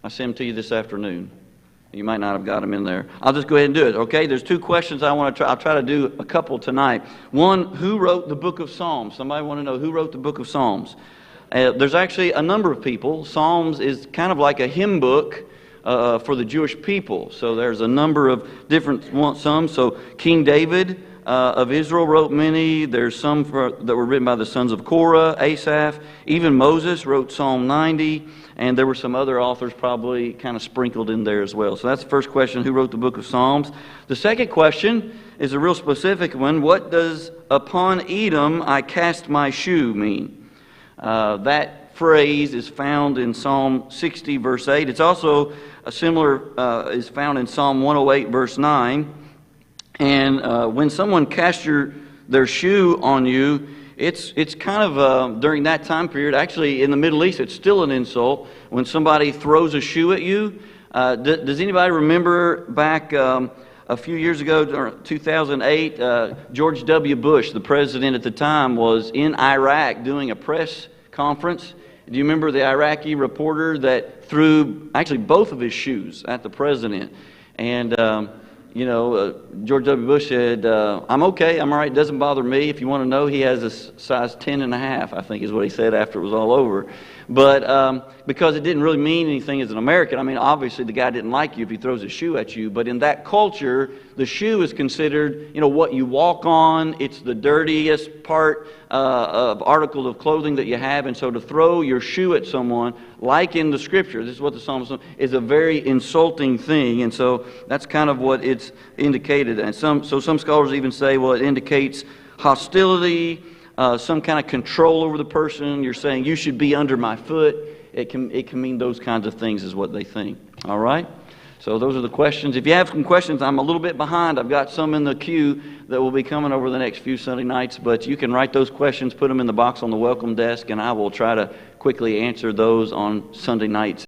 I sent them to you this afternoon. You might not have got them in there. I'll just go ahead and do it, okay? There's two questions I want to try. I'll try to do a couple tonight. One, who wrote the book of Psalms? Somebody want to know who wrote the book of Psalms? There's actually a number of people. Psalms is kind of like a hymn book for the Jewish people. So there's a number of different Psalms. So King David of Israel wrote many. There's some that were written by the sons of Korah, Asaph. Even Moses wrote Psalm 90. And there were some other authors probably kind of sprinkled in there as well. So that's the first question, who wrote the book of Psalms? The second question is a real specific one. What does "upon Edom I cast my shoe" mean? That phrase is found in Psalm 60, verse 8. It's also a similar, is found in Psalm 108, verse 9. And when someone casts their shoe on you, it's kind of, during that time period, actually in the Middle East, it's still an insult when somebody throws a shoe at you. Does anybody remember back a few years ago, 2008, George W. Bush, the president at the time, was in Iraq doing a press conference. Do you remember the Iraqi reporter that threw actually both of his shoes at the president? And George W. Bush said, "I'm okay, I'm all right, it doesn't bother me. If you want to know, he has a size 10.5, I think is what he said after it was all over." But because it didn't really mean anything as an American, I mean, obviously the guy didn't like you if he throws a shoe at you, but in that culture, the shoe is considered, what you walk on. It's the dirtiest part of article of clothing that you have, and so to throw your shoe at someone, like in the Scripture, this is what the psalmist is, a very insulting thing, and so that's kind of what it's indicated. And some scholars even say, well, it indicates hostility, some kind of control over the person. You're saying you should be under my foot. It can mean those kinds of things is what they think. All right? So those are the questions. If you have some questions, I'm a little bit behind. I've got some in the queue that will be coming over the next few Sunday nights, but you can write those questions, put them in the box on the welcome desk, and I will try to quickly answer those on Sunday nights.